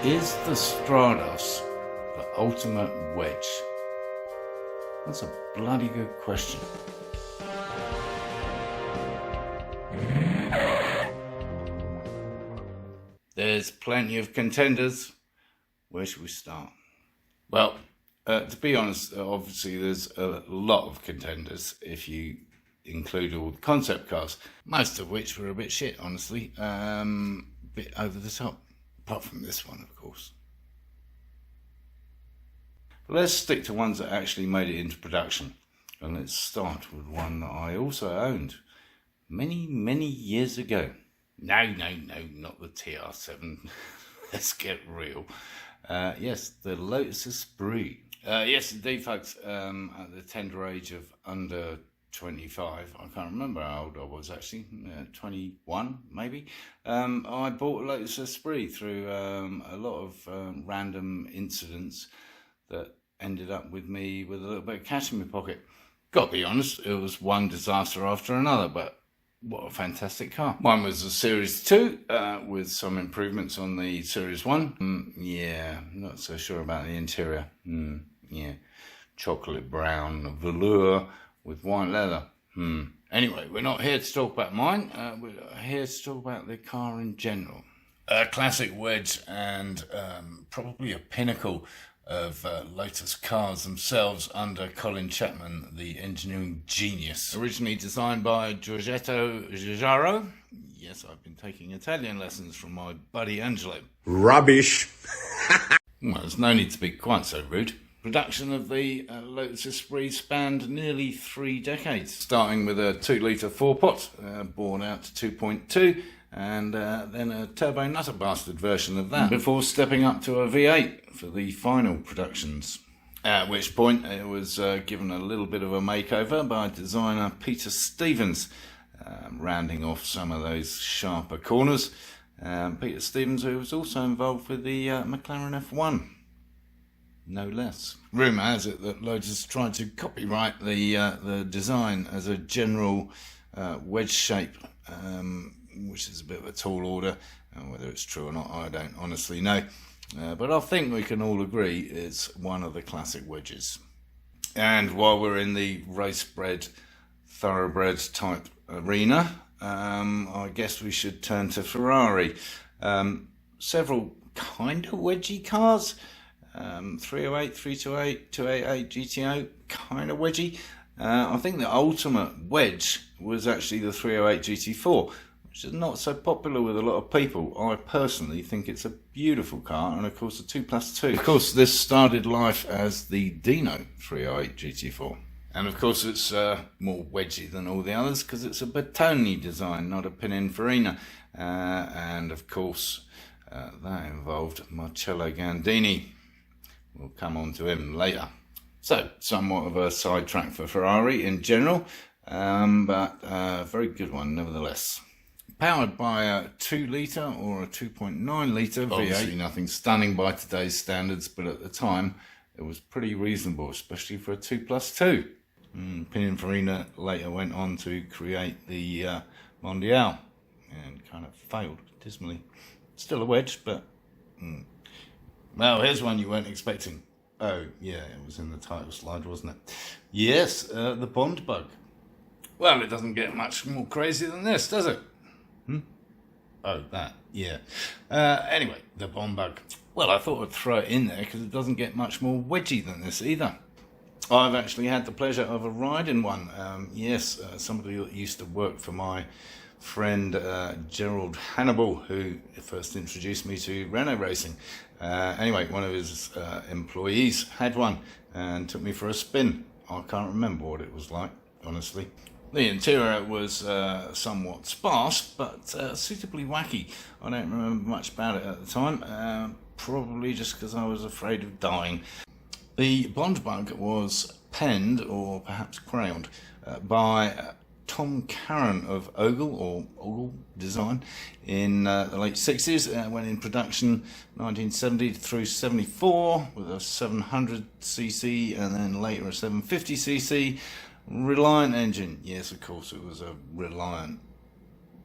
Is the Stratos the ultimate wedge? That's a bloody good question. There's plenty of contenders. Where should we start? Well, to be honest, obviously there's a lot of contenders if you include all the concept cars, most of which were a bit shit, honestly. Bit over the top, apart from this one, of course. But let's stick to ones that actually made it into production. And let's start with one that I also owned many years ago. No, not the TR7. Let's get real. Yes, the Lotus Esprit. Yes, indeed, folks, at the tender age of under 25, I can't remember how old I was actually, 21 maybe, I bought a Lotus Esprit through a lot of random incidents that ended up with me with a little bit of cash in my pocket. Got to be honest, it was one disaster after another, but what a fantastic car. One was a Series 2 with some improvements on the Series 1. Yeah, not so sure about the interior. Yeah, chocolate brown velour with white leather. Anyway, we're not here to talk about mine. We're here to talk about the car in general. A classic wedge and probably a pinnacle of Lotus cars themselves under Colin Chapman, the engineering genius. Originally designed by Giugiaro. Yes, I've been taking Italian lessons from my buddy Angelo. Rubbish. Well, there's no need to be quite so rude. Production of the Lotus Esprit spanned nearly 3 decades, starting with a 2-litre 4-pot, born out to 2.2, and then a turbo nutter bastard version of that, before stepping up to a V8 for the final productions. At which point it was given a little bit of a makeover by designer Peter Stevens, rounding off some of those sharper corners. Peter Stevens, who was also involved with the McLaren F1. No less. Rumour has it that Lotus tried to copyright the design as a general wedge shape, which is a bit of a tall order. Whether it's true or not, I don't honestly know. But I think we can all agree it's one of the classic wedges. And while we're in the race-bred, thoroughbred type arena, I guess we should turn to Ferrari. Several kind of wedgy cars. 308, 328, 288 GTO, kind of wedgy. I think the ultimate wedge was actually the 308 GT4, which is not so popular with a lot of people. I personally think it's a beautiful car, and of course the 2+2. Of course, this started life as the Dino 308 GT4. And of course it's more wedgy than all the others because it's a Bertone design, not a Pininfarina. And of course that involved Marcello Gandini. We'll come on to him later. So, somewhat of a sidetrack for Ferrari in general, but a very good one nevertheless. Powered by a 2-litre or a 2.9-litre V8. Obviously nothing stunning by today's standards, but at the time it was pretty reasonable, especially for a 2+2. Pininfarina later went on to create the Mondial and kind of failed dismally. Still a wedge, but... Well, here's one you weren't expecting. Oh, yeah, it was in the title slide, wasn't it? Yes, the Bond bug. Well, it doesn't get much more crazy than this, does it? Oh, that, yeah. Anyway, the Bond bug. Well, I thought I'd throw it in there because it doesn't get much more wedgy than this either. I've actually had the pleasure of a ride in one. Yes, somebody that used to work for my friend Gerald Hannibal, who first introduced me to Renault racing. Anyway, one of his employees had one and took me for a spin. I can't remember what it was like, honestly. The interior was somewhat sparse, but suitably wacky. I don't remember much about it at the time, probably just because I was afraid of dying. The Bond bug was penned, or perhaps crayoned, by Tom Carron of Ogle Design in the late 60s, went in production 1970 through 74 with a 700cc and then later a 750cc Reliant engine. Yes, of course, it was a Reliant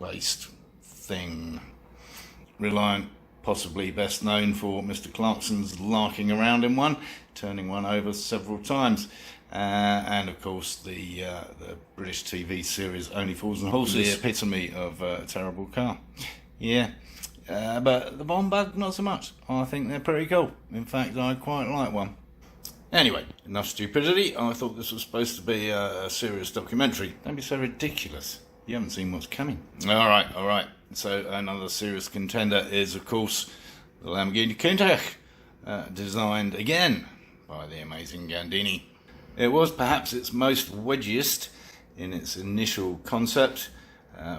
based thing. Reliant possibly best known for Mr. Clarkson's larking around in one, turning one over several times. And of course the British TV series Only Fools and Horses, the epitome of a terrible car. Yeah, but the Von Bug, not so much. I think they're pretty cool. In fact, I quite like one. Anyway, enough stupidity. I thought this was supposed to be a serious documentary. Don't be so ridiculous. You haven't seen what's coming. Alright. So another serious contender is, of course, the Lamborghini Countach, designed again by the amazing Gandini. It was perhaps its most wedgiest in its initial concept,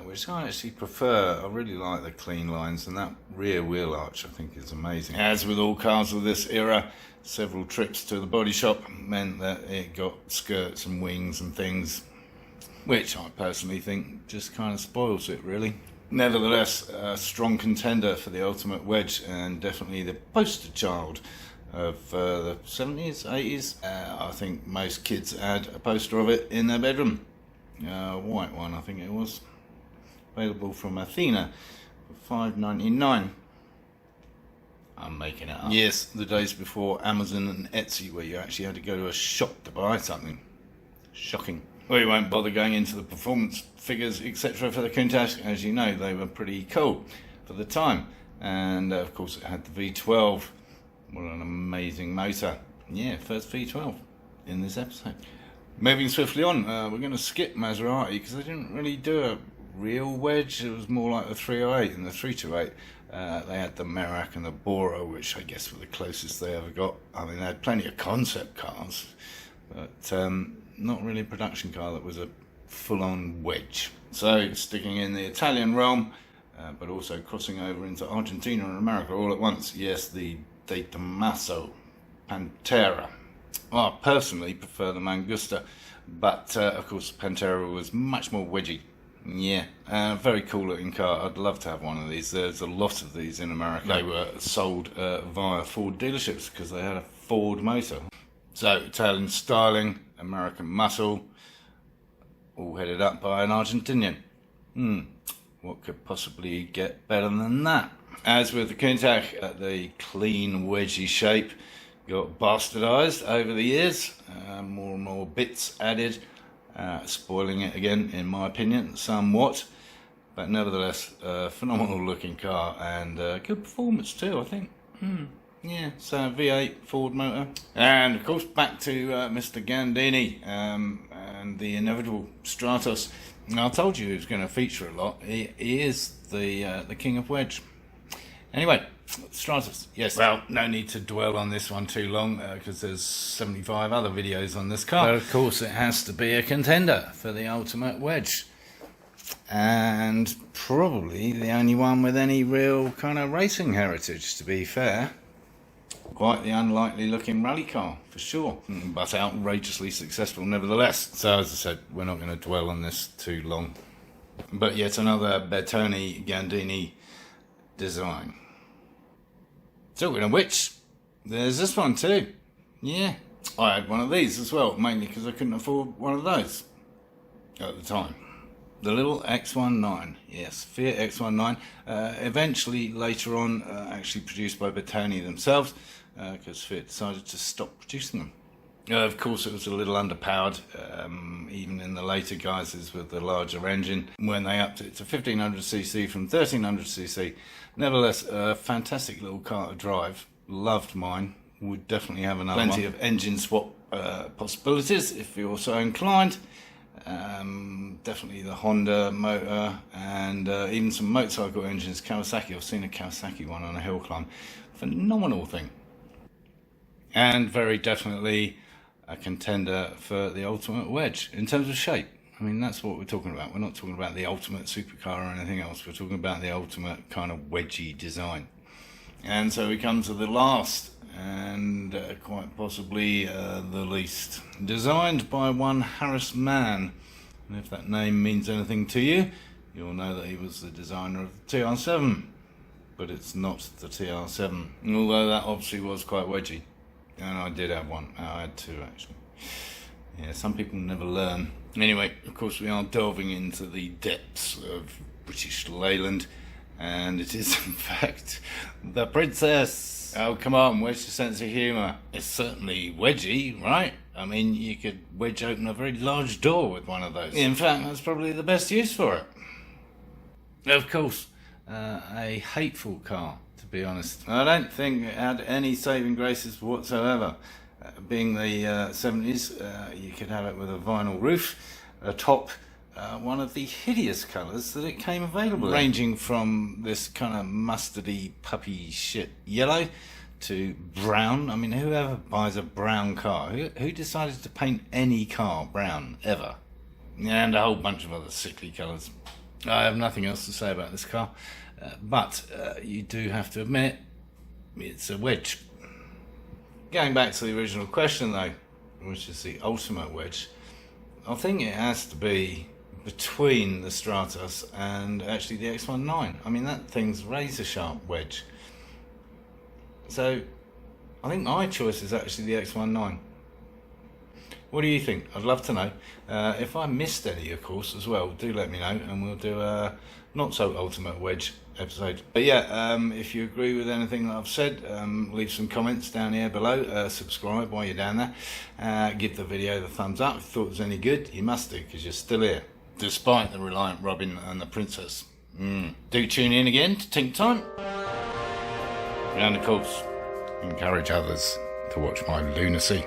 which I actually prefer. I really like the clean lines, and that rear wheel arch I think is amazing. As with all cars of this era, several trips to the body shop meant that it got skirts and wings and things, which I personally think just kind of spoils it, really. Nevertheless, a strong contender for the ultimate wedge, and definitely the poster child of the 70s, 80s. I think most kids had a poster of it in their bedroom. White one, I think it was. Available from Athena for $5.99. I'm making it up. Yes, the days before Amazon and Etsy, where you actually had to go to a shop to buy something. Shocking. We won't bother going into the performance figures, etc. for the Countach. As you know, they were pretty cool for the time. And of course it had the V12. What an amazing motor. Yeah, first V12 in this episode. Moving swiftly on, we're going to skip Maserati because they didn't really do a real wedge. It was more like the 308 and the 328. They had the Merak and the Bora, which I guess were the closest they ever got. I mean, they had plenty of concept cars, but not really a production car that was a full-on wedge. So, sticking in the Italian realm, but also crossing over into Argentina and America all at once. Yes, the Tomaso Pantera. I personally prefer the Mangusta, but of course Pantera was much more wedgy. Yeah, very cool looking car. I'd love to have one of these. There's a lot of these in America. They were sold via Ford dealerships because they had a Ford motor. So Italian styling, American muscle, all headed up by an Argentinian. What could possibly get better than that? As with the Countach, the clean wedgy shape got bastardised over the years. More and more bits added, spoiling it again, in my opinion, somewhat. But nevertheless, a phenomenal looking car and good performance too, I think. Yeah, so V8 Ford motor. And of course back to Mr. Gandini and the inevitable Stratos. Now, I told you he was going to feature a lot. He is the king of wedge. Anyway, Stratos, yes. Well, no need to dwell on this one too long because there's 75 other videos on this car. But of course it has to be a contender for the ultimate wedge. And probably the only one with any real kind of racing heritage, to be fair. Quite the unlikely looking rally car, for sure, but outrageously successful nevertheless. So as I said, we're not going to dwell on this too long. But yet another Bertone Gandini design. Talking of which, there's this one too. Yeah, I had one of these as well, mainly because I couldn't afford one of those at the time. The little X19, yes, Fiat X19, eventually later on actually produced by Bertone themselves, because Fiat decided to stop producing them. Of course it was a little underpowered, even in the later guises with the larger engine, when they upped it to 1500cc from 1300cc. Nevertheless, a fantastic little car to drive, loved mine, would definitely have another one. Plenty of engine swap possibilities if you're so inclined. Definitely the Honda motor and even some motorcycle engines. Kawasaki, I've seen a Kawasaki one on a hill climb. Phenomenal thing. And very definitely a contender for the ultimate wedge in terms of shape. I mean, that's what we're talking about. We're not talking about the ultimate supercar or anything else. We're talking about the ultimate kind of wedgy design. And so we come to the last and quite possibly the least. Designed by one Harris Mann, and if that name means anything to you, you'll know that he was the designer of the TR7, but it's not the TR7, although that obviously was quite wedgy, and I did have one. I had two actually. Yeah, some people never learn. Anyway, of course we are delving into the depths of British Leyland, And it is, in fact, the princess. Oh, come on, where's your sense of humour? It's certainly wedgy, right? I mean, you could wedge open a very large door with one of those. In fact, that's probably the best use for it. Of course, a hateful car, to be honest. I don't think it had any saving graces whatsoever. Being the 70s, you could have it with a vinyl roof, atop one of the hideous colours that it came available in. Ranging from this kind of mustardy puppy shit yellow to brown. I mean, whoever buys a brown car, who decided to paint any car brown, ever? And a whole bunch of other sickly colours. I have nothing else to say about this car, but you do have to admit, it's a wedge. Going back to the original question though, which is the ultimate wedge, I think it has to be between the Stratos and actually the X19. I mean, that thing's razor sharp wedge. So I think my choice is actually the X19. What do you think? I'd love to know. If I missed any, of course, as well, do let me know, and we'll do a not so ultimate wedge episode. But yeah, if you agree with anything that I've said, leave some comments down here below. Subscribe while you're down there. Give the video the thumbs up. If you thought it was any good, you must do, because you're still here, despite the Reliant Robin and the Princess. Do tune in again to Tink Time. And of course, encourage others to watch my lunacy.